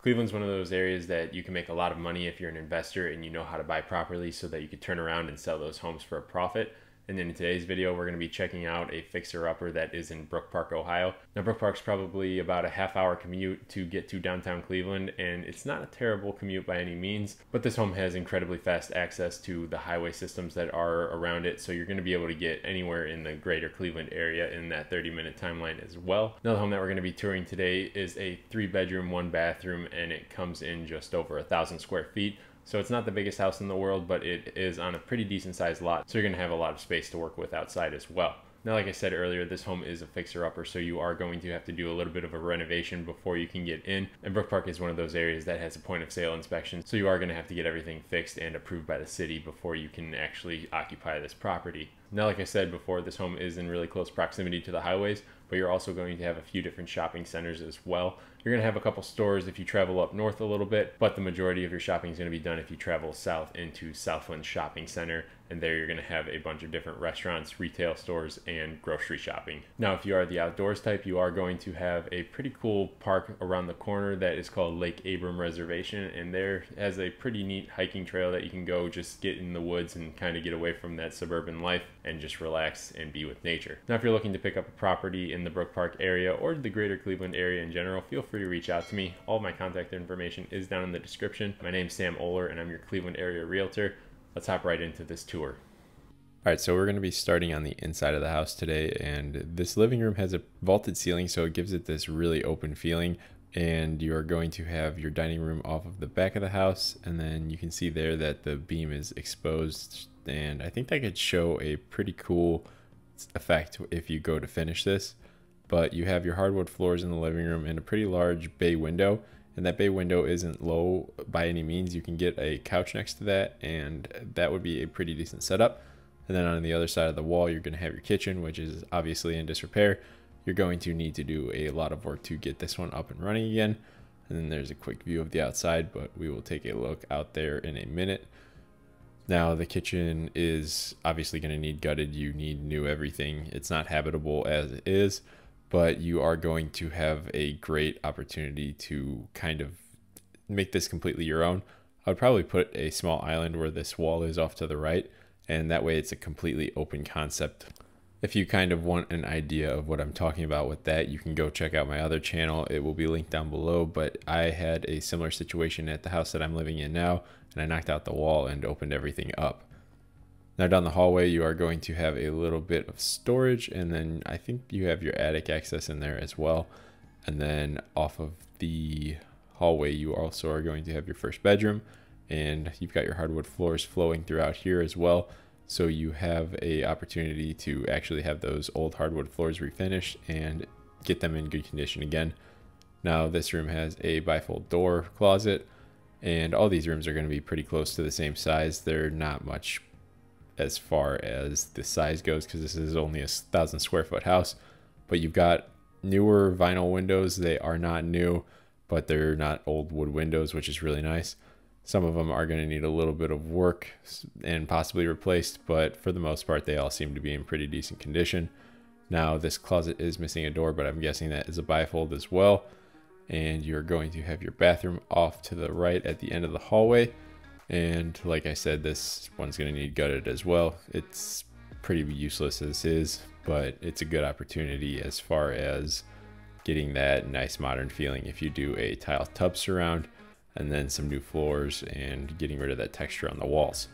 Cleveland's one of those areas that you can make a lot of money if you're an investor and you know how to buy properly so that you could turn around and sell those homes for a profit. And then in today's video, we're going to be checking out a fixer-upper that is in Brook Park, Ohio. Now, Brook Park's probably about a half-hour commute to get to downtown Cleveland, and it's not a terrible commute by any means, but this home has incredibly fast access to the highway systems that are around it, so you're going to be able to get anywhere in the greater Cleveland area in that 30-minute timeline as well. Now, the home that we're going to be touring today is a 3-bedroom, 1-bathroom, and it comes in just over 1,000 square feet. So it's not the biggest house in the world, but it is on a pretty decent sized lot. So you're gonna have a lot of space to work with outside as well. Now, like I said earlier, this home is a fixer-upper, so you are going to have to do a little bit of a renovation before you can get in. And Brook Park is one of those areas that has a point of sale inspection, so you are going to have to get everything fixed and approved by the city before you can actually occupy this property. Now, like I said before, this home is in really close proximity to the highways, but you're also going to have a few different shopping centers as well. You're going to have a couple stores if you travel up north a little bit, but the majority of your shopping is going to be done if you travel south into Southland Shopping Center, and there you're going to have a bunch of different restaurants, retail stores, and grocery shopping. Now, if you are the outdoors type, you are going to have a pretty cool park around the corner that is called Lake Abram Reservation, and there has a pretty neat hiking trail that you can go just get in the woods and kind of get away from that suburban life and just relax and be with nature. Now, if you're looking to pick up a property in the Brook Park area or the greater Cleveland area in general, feel free to reach out to me. All of my contact information is down in the description. My name's Sam Oler, and I'm your Cleveland area realtor. Let's hop right into this tour. All right, so we're going to be starting on the inside of the house today, and this living room has a vaulted ceiling, so it gives it this really open feeling. And you're going to have your dining room off of the back of the house, and then you can see there that the beam is exposed, and I think that could show a pretty cool effect if you go to finish this. But you have your hardwood floors in the living room and a pretty large bay window, and that bay window isn't low by any means. You can get a couch next to that, and that would be a pretty decent setup. And then on the other side of the wall, you're going to have your kitchen, which is obviously in disrepair. You're going to need to do a lot of work to get this one up and running again. And then there's a quick view of the outside, but we will take a look out there in a minute. Now, the kitchen is obviously going to need gutted. You need new everything. It's not habitable as it is, but you are going to have a great opportunity to kind of make this completely your own. I would probably put a small island where this wall is off to the right, and that way it's a completely open concept. If you kind of want an idea of what I'm talking about with that, you can go check out my other channel. It will be linked down below, but I had a similar situation at the house that I'm living in now, and I knocked out the wall and opened everything up. Now, down the hallway, you are going to have a little bit of storage, and then I think you have your attic access in there as well. And then off of the hallway, you also are going to have your first bedroom, and you've got your hardwood floors flowing throughout here as well. So you have a opportunity to actually have those old hardwood floors refinished and get them in good condition again. Now, this room has a bifold door closet, and all these rooms are going to be pretty close to the same size. They're not much as far as the size goes because this is only a 1,000 square foot house, but you've got newer vinyl windows. They are not new, but they're not old wood windows, which is really nice. Some of them are going to need a little bit of work and possibly replaced, but for the most part, they all seem to be in pretty decent condition. Now, this closet is missing a door, but I'm guessing that is a bifold as well. And you're going to have your bathroom off to the right at the end of the hallway. And like I said, this one's going to need gutted as well. It's pretty useless as is, but it's a good opportunity as far as getting that nice modern feeling if you do a tile tub surround and then some new floors and getting rid of that texture on the walls.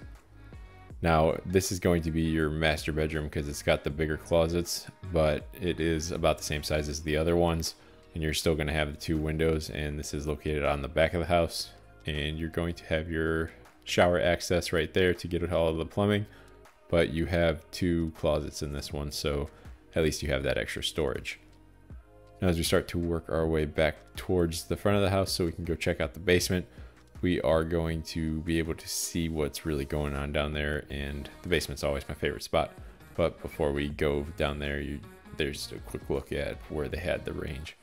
Now, this is going to be your master bedroom because it's got the bigger closets, but it is about the same size as the other ones, and you're still going to have the 2 windows, and this is located on the back of the house, and you're going to have your shower access right there to get all of the plumbing, but you have 2 closets in this one, so at least you have that extra storage. Now, as we start to work our way back towards the front of the house so we can go check out the basement, we are going to be able to see what's really going on down there, and the basement's always my favorite spot. But before we go down there, there's a quick look at where they had the range.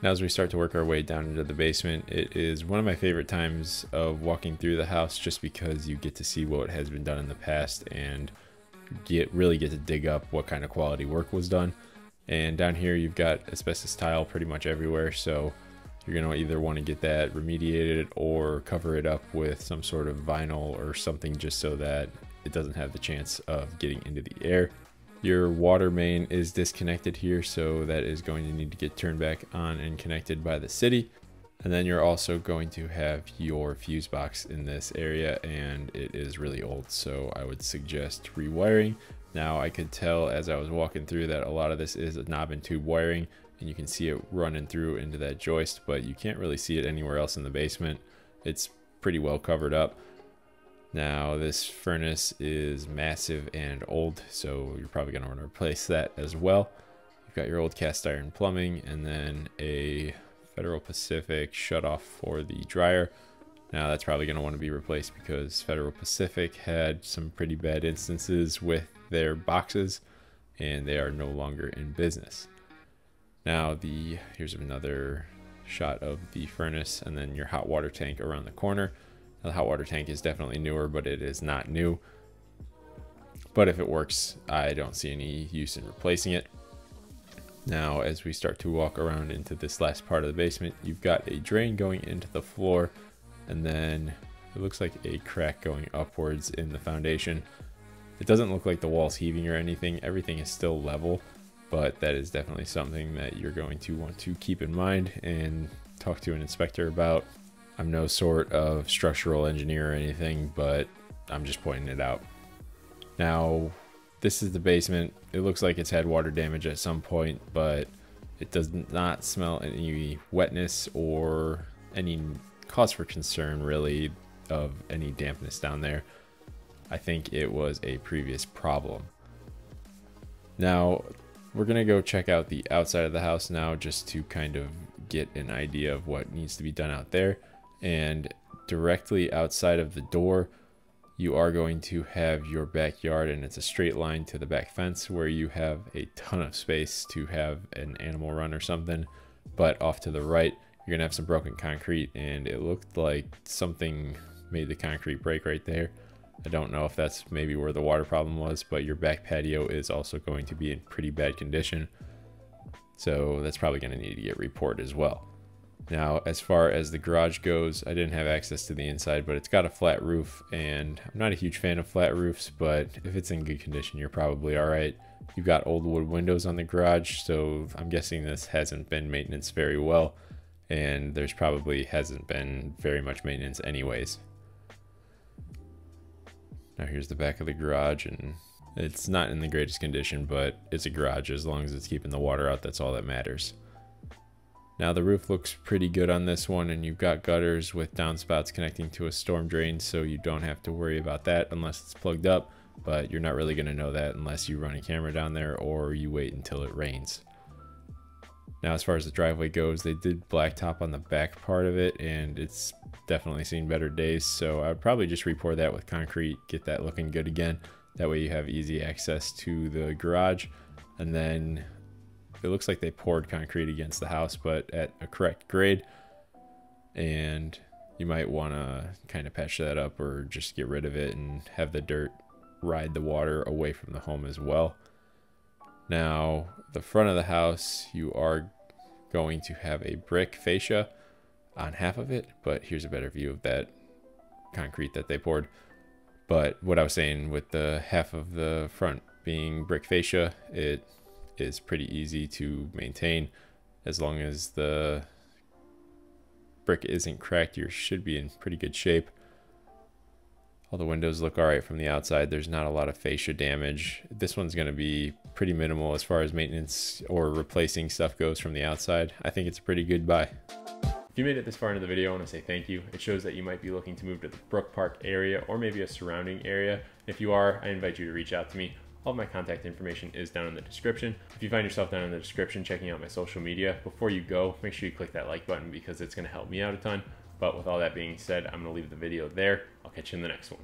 Now, as we start to work our way down into the basement, it is one of my favorite times of walking through the house just because you get to see what has been done in the past and really get to dig up what kind of quality work was done. And down here, you've got asbestos tile pretty much everywhere, so You're going to either want to get that remediated or cover it up with some sort of vinyl or something just so that it doesn't have the chance of getting into the air. Your water main is disconnected here, so that is going to need to get turned back on and connected by the city. And then you're also going to have your fuse box in this area, and it is really old, so I would suggest rewiring. Now I could tell as I was walking through that a lot of this is a knob and tube wiring, and you can see it running through into that joist, but you can't really see it anywhere else in the basement. It's pretty well covered up. Now this furnace is massive and old, so you're probably going to want to replace that as well. You've got your old cast iron plumbing, and then a Federal Pacific shutoff for the dryer. Now that's probably going to want to be replaced because Federal Pacific had some pretty bad instances with their boxes, and they are no longer in business. Now here's another shot of the furnace, and then your hot water tank around the corner. Now, the hot water tank is definitely newer, but it is not new. But if it works, I don't see any use in replacing it. Now, as we start to walk around into this last part of the basement, you've got a drain going into the floor, and then it looks like a crack going upwards in the foundation. It doesn't look like the wall's heaving or anything. Everything is still level, but that is definitely something that you're going to want to keep in mind and talk to an inspector about. I'm no sort of structural engineer or anything, but I'm just pointing it out. Now, this is the basement. It looks like it's had water damage at some point, but it does not smell any wetness or any cause for concern really of any dampness down there. I think it was a previous problem. Now, we're gonna go check out the outside of the house now just to kind of get an idea of what needs to be done out there. And directly outside of the door, you are going to have your backyard, and it's a straight line to the back fence where you have a ton of space to have an animal run or something. But off to the right, you're gonna have some broken concrete, and it looked like something made the concrete break right there. I don't know if that's maybe where the water problem was, but your back patio is also going to be in pretty bad condition. So that's probably going to need to get reported as well. Now, as far as the garage goes, I didn't have access to the inside, but it's got a flat roof, and I'm not a huge fan of flat roofs, but if it's in good condition, you're probably all right. You've got old wood windows on the garage, so I'm guessing this hasn't been maintenance very well, and there's probably hasn't been very much maintenance anyways. Now here's the back of the garage, and it's not in the greatest condition, but it's a garage. As long as it's keeping the water out, that's all that matters. Now the roof looks pretty good on this one, and you've got gutters with downspouts connecting to a storm drain, so you don't have to worry about that unless it's plugged up, but you're not really going to know that unless you run a camera down there or you wait until it rains. Now, as far as the driveway goes, they did blacktop on the back part of it, and it's definitely seen better days, so I'd probably just re-pour that with concrete, get that looking good again. That way you have easy access to the garage. And then it looks like they poured concrete against the house, but at a correct grade, and you might want to kind of patch that up or just get rid of it and have the dirt ride the water away from the home as well. Now, the front of the house, you are going to have a brick fascia on half of it, but here's a better view of that concrete that they poured. But what I was saying, with the half of the front being brick fascia, it is pretty easy to maintain. As long as the brick isn't cracked, you should be in pretty good shape. All the windows look all right from the outside. There's not a lot of fascia damage. This one's going to be pretty minimal as far as maintenance or replacing stuff goes from the outside. I think it's a pretty good buy. If you made it this far into the video, I want to say thank you. It shows that you might be looking to move to the Brook Park area or maybe a surrounding area. If you are, I invite you to reach out to me. All of my contact information is down in the description. If you find yourself down in the description checking out my social media, before you go, make sure you click that like button because it's going to help me out a ton. But with all that being said, I'm going to leave the video there. I'll catch you in the next one.